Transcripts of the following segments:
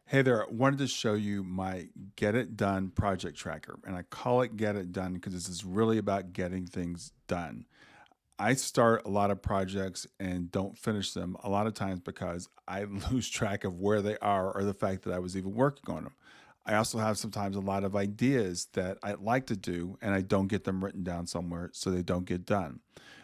Hey there, I wanted to show you my Get It Done project tracker. And I call it Get It Done because this is really about getting things done. I start a lot of projects and don't finish them a lot of times because I lose track of where they are or the fact that I was even working on them. I also have sometimes a lot of ideas that I'd like to do and I don't get them written down somewhere, so they don't get done.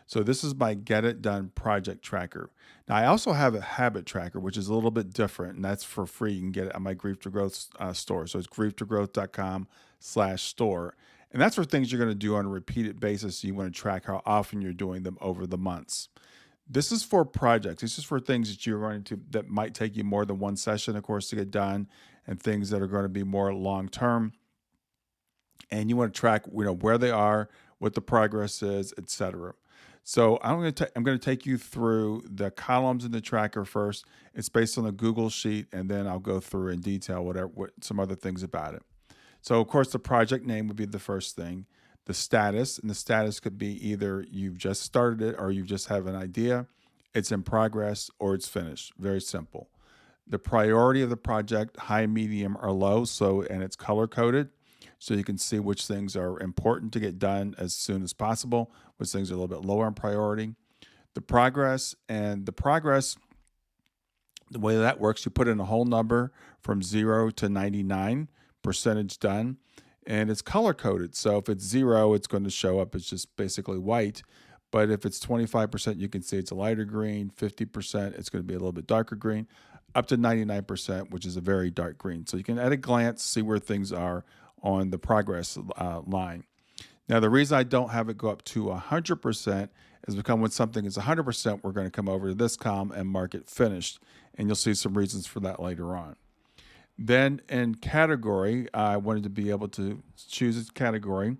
So this is my Get It Done project tracker. Now I also have a habit tracker, which is a little bit different, and that's for free. You can get it on my Grief to Growth store. So it's grieftogrowth.com/store. And that's for things you're going to do on a repeated basis. So you want to track how often you're doing them over the months. This is for projects. This is for things that you're going to that might take you more than one session, of course, to get done, and things that are going to be more long term. And you want to track, where they are, what the progress is, etc. So I'm going to take you through the columns in the tracker first. It's based on a Google sheet, and then I'll go through in detail some other things about it. So, of course, the project name would be the first thing. The status, and the status could be either you've just started it or you just have an idea, it's in progress, or it's finished. Very simple. The priority of the project, high, medium, or low. And it's color coded. So you can see which things are important to get done as soon as possible, which things are a little bit lower in priority. The progress, the way that works, you put in a whole number from 0 to 99 percentage done, and it's color coded. So if it's 0, it's going to show up as just basically white. But if it's 25%, you can see it's a lighter green. 50%, it's going to be a little bit darker green. Up to 99%, which is a very dark green. So you can at a glance see where things are on the progress line. Now, the reason I don't have it go up to 100% is because when something is 100%, we're going to come over to this column and mark it finished. And you'll see some reasons for that later on. Then in category, I wanted to be able to choose a category.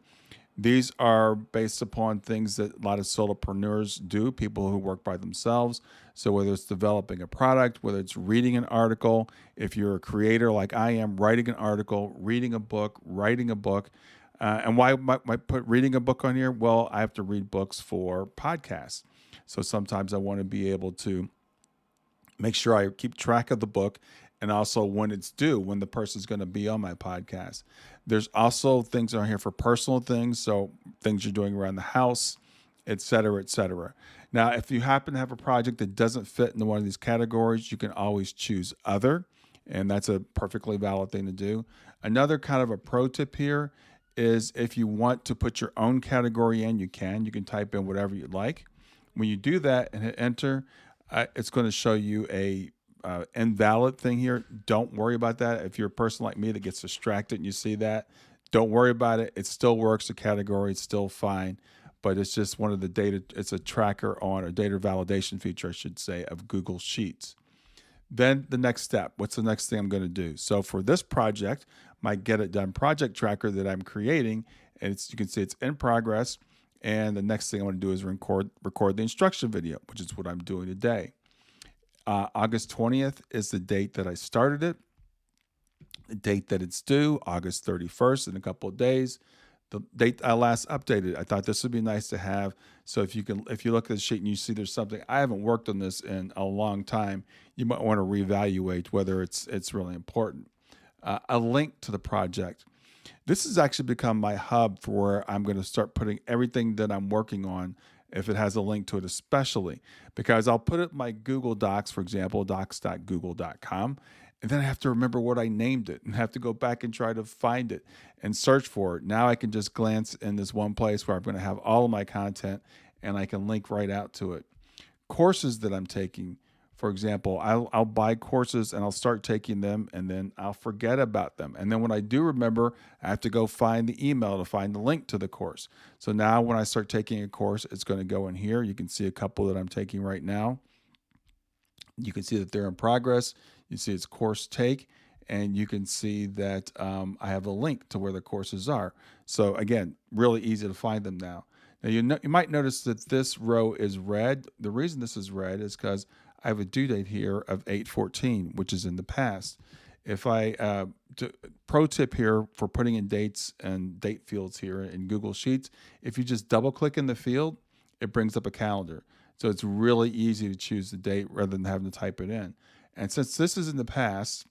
These are based upon things that a lot of solopreneurs do, people who work by themselves. So whether it's developing a product, whether it's reading an article, if you're a creator like I am, writing an article, reading a book, writing a book. And why might put reading a book on here? Well, I have to read books for podcasts. So sometimes I want to be able to make sure I keep track of the book and also when it's due, when the person's going to be on my podcast. There's also things on here for personal things, so things you're doing around the house, et cetera, et cetera. Now, if you happen to have a project that doesn't fit into one of these categories, you can always choose other, and that's a perfectly valid thing to do. Another kind of a pro tip here is if you want to put your own category in, you can. You can type in whatever you'd like. When you do that and hit enter, it's going to show you a invalid thing here. Don't worry about that. If you're a person like me that gets distracted and you see that, don't worry about it. It still works. The category is still fine, but it's just one of the data. It's a tracker on a data validation feature, I should say, of Google Sheets. Then the next step. What's the next thing I'm going to do? So for this project, my Get It Done project tracker that I'm creating, and you can see it's in progress. And the next thing I want to do is record the instruction video, which is what I'm doing today. August 20th is the date that I started it. The date that it's due, August 31st, in a couple of days. The date I last updated. I thought this would be nice to have. So if you look at the sheet and you see there's something, I haven't worked on this in a long time, you might want to reevaluate whether it's really important. A link to the project. This has actually become my hub for where I'm going to start putting everything that I'm working on if it has a link to it, especially because I'll put it in my Google Docs, for example, docs.google.com, and then I have to remember what I named it and have to go back and try to find it and search for it. Now I can just glance in this one place where I'm going to have all of my content and I can link right out to it. Courses that I'm taking, for example, I'll buy courses and I'll start taking them and then I'll forget about them. And then when I do remember, I have to go find the email to find the link to the course. So now when I start taking a course, it's going to go in here. You can see a couple that I'm taking right now. You can see that they're in progress. You see it's course take, and you can see that I have a link to where the courses are. So again, really easy to find them now. Now you might notice that this row is red. The reason this is red is because I have a due date here of 8/14, which is in the past. If I pro tip here for putting in dates and date fields here in Google Sheets, if you just double click in the field, it brings up a calendar. So it's really easy to choose the date rather than having to type it in. And since this is in the past,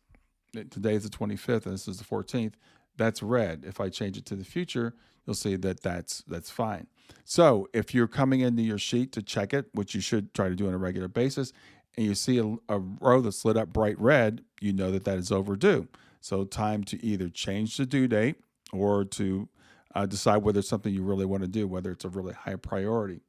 today is the 25th and this is the 14th, that's red. If I change it to the future, you'll see that that's fine. So if you're coming into your sheet to check it, which you should try to do on a regular basis, and you see a row that's lit up bright red, you know that is overdue. So time to either change the due date or to decide whether it's something you really want to do, whether it's a really high priority.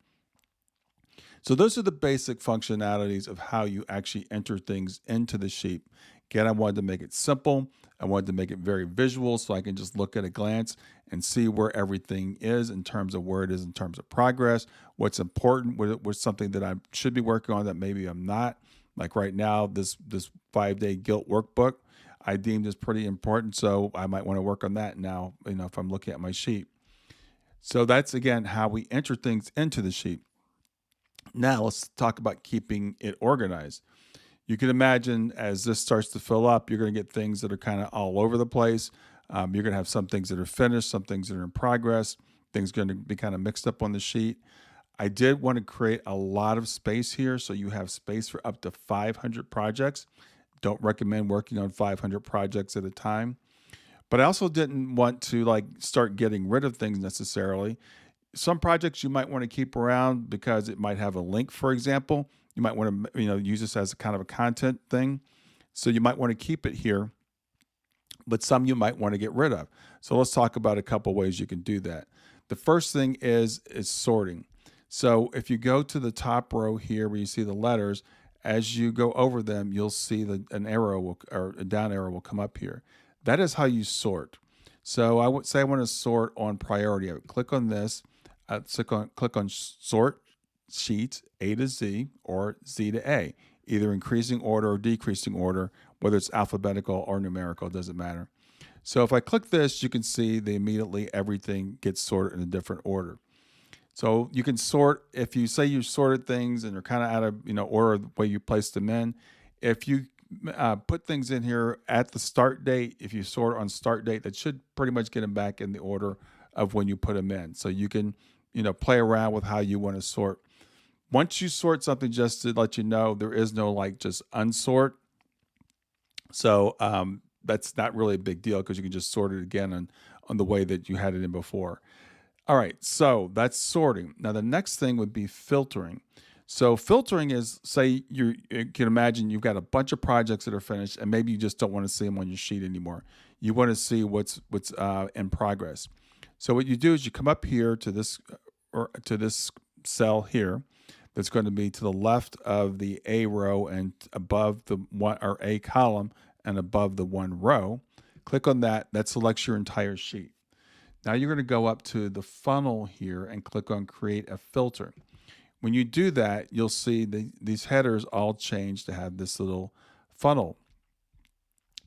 So those are the basic functionalities of how you actually enter things into the sheet. Again, I wanted to make it simple. I wanted to make it very visual so I can just look at a glance and see where everything is in terms of where it is in terms of progress, what's important, what's something that I should be working on that maybe I'm not. Like right now, this 5-day guilt workbook, I deemed as pretty important, so I might want to work on that now, if I'm looking at my sheet. So that's, again, how we enter things into the sheet. Now let's talk about keeping it organized. You can imagine as this starts to fill up, you're going to get things that are kind of all over the place. You're going to have some things that are finished, some things that are in progress, things going to be kind of mixed up on the sheet. I did want to create a lot of space here, so you have space for up to 500 projects. Don't recommend working on 500 projects at a time. But I also didn't want to start getting rid of things necessarily. Some projects you might want to keep around because it might have a link, for example. You might want to use this as a kind of a content thing. So you might want to keep it here, but some you might want to get rid of. So let's talk about a couple ways you can do that. The first thing is sorting. So if you go to the top row here where you see the letters, as you go over them, you'll see an arrow or a down arrow will come up here. That is how you sort. So I would say I want to sort on priority. I would click on this. Click on sort sheets A to Z or Z to A, either increasing order or decreasing order, whether it's alphabetical or numerical, it doesn't matter. So if I click this, you can see that immediately everything gets sorted in a different order. So you can sort, if you say you sorted things and they're kind of out of order the way you placed them in. If you put things in here at the start date, if you sort on start date, that should pretty much get them back in the order of when you put them in. So you can play around with how you want to sort. Once you sort something, just to let you know, there is no just unsort. So that's not really a big deal because you can just sort it again on the way that you had it in before. All right, so that's sorting. Now the next thing would be filtering. So filtering is, say you can imagine you've got a bunch of projects that are finished and maybe you just don't want to see them on your sheet anymore. You want to see what's in progress. So what you do is you come up here to this cell here that's going to be to the left of the A row and above the one or A column and above the one row. Click on that. That selects your entire sheet. Now you're going to go up to the funnel here and click on create a filter. When you do that, you'll see these headers all change to have this little funnel.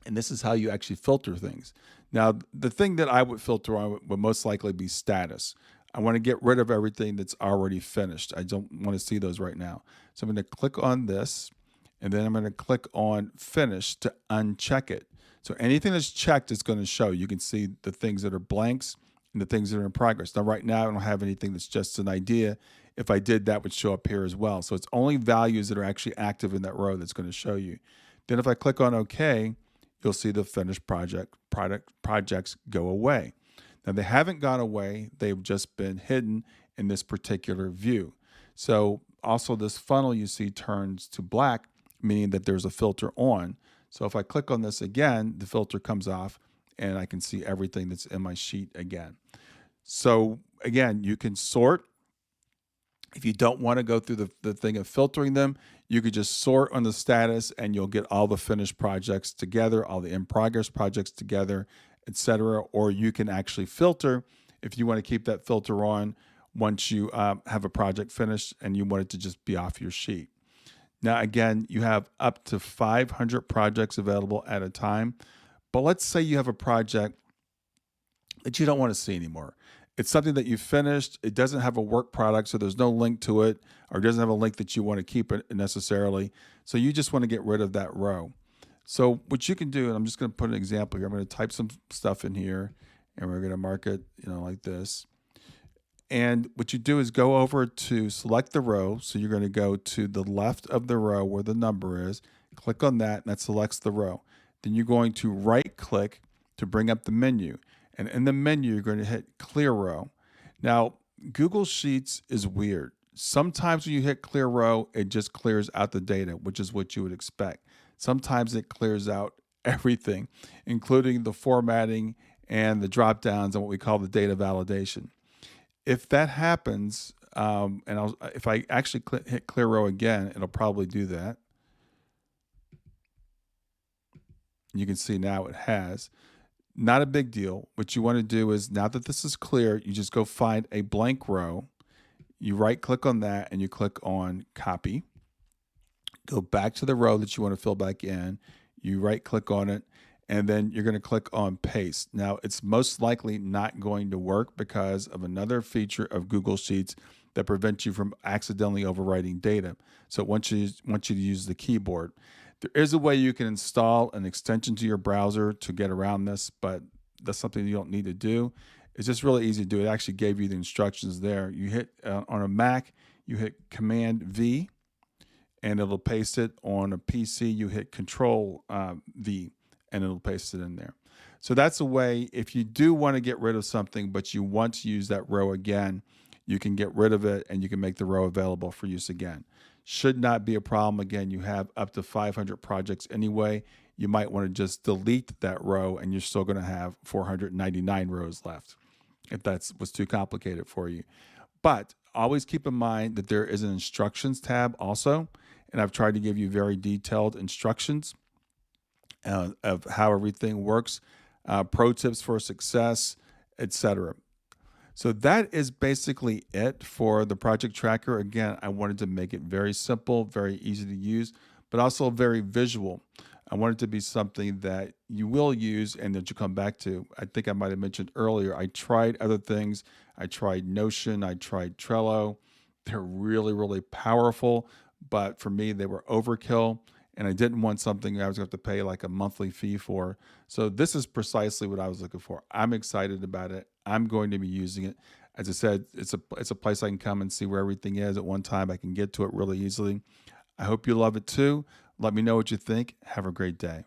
And this is how you actually filter things. Now, the thing that I would filter on would most likely be status. I want to get rid of everything that's already finished. I don't want to see those right now. So I'm going to click on this, and then I'm going to click on finish to uncheck it. So anything that's checked is going to show. You can see the things that are blanks and the things that are in progress. Now, right now, I don't have anything that's just an idea. If I did, that would show up here as well. So it's only values that are actually active in that row that's going to show you. Then if I click on OK, you'll see the finished projects go away. Now, they haven't gone away. They've just been hidden in this particular view. So also this funnel you see turns to black, meaning that there's a filter on. So if I click on this again, the filter comes off and I can see everything that's in my sheet again. So again, you can sort. If you don't want to go through the thing of filtering them, you could just sort on the status and you'll get all the finished projects together, all the in-progress projects together, etc. Or you can actually filter if you want to keep that filter on once you have a project finished and you want it to just be off your sheet. Now, again, you have up to 500 projects available at a time. But let's say you have a project that you don't want to see anymore. It's something that you finished. It doesn't have a work product, so there's no link to it, or it doesn't have a link that you want to keep it necessarily. So you just want to get rid of that row. So what you can do, and I'm just going to put an example here. I'm going to type some stuff in here, and we're going to mark it, like this. And what you do is go over to select the row. So you're going to go to the left of the row where the number is. Click on that, and that selects the row. then you're going to right click to bring up the menu. And in the menu, you're going to hit clear row. Now, Google Sheets is weird. Sometimes when you hit clear row, it just clears out the data, which is what you would expect. Sometimes it clears out everything, including the formatting and the drop downs and what we call the data validation. If that happens, if I actually hit clear row again, it'll probably do that. You can see now it has. Not a big deal. What you want to do is, now that this is clear, you just go find a blank row. You right click on that and you click on copy. Go back to the row that you want to fill back in. You right click on it, and then you're going to click on paste. Now, it's most likely not going to work because of another feature of Google Sheets that prevents you from accidentally overwriting data. So it wants you to use the keyboard. There is a way you can install an extension to your browser to get around this, but that's something you don't need to do. It's just really easy to do. It actually gave you the instructions there. You hit on a Mac, you hit Command V, and it'll paste it. On a PC, you hit Control V, and it'll paste it in there. So that's a way, if you do want to get rid of something, but you want to use that row again, you can get rid of it and you can make the row available for use again. Should not be a problem. Again, you have up to 500 projects anyway. You might want to just delete that row and you're still going to have 499 rows left if that was too complicated for you. But always keep in mind that there is an instructions tab also, and I've tried to give you very detailed instructions of how everything works, pro tips for success, etc. So that is basically it for the project tracker. Again, I wanted to make it very simple, very easy to use, but also very visual. I want it to be something that you will use and that you come back to. I think I might have mentioned earlier, I tried other things. I tried Notion, I tried Trello. They're really, really powerful, but for me, they were overkill. And I didn't want something I was going to have to pay like a monthly fee for. So this is precisely what I was looking for. I'm excited about it. I'm going to be using it. As I said, it's a place I can come and see where everything is at one time. I can get to it really easily. I hope you love it too. Let me know what you think. Have a great day.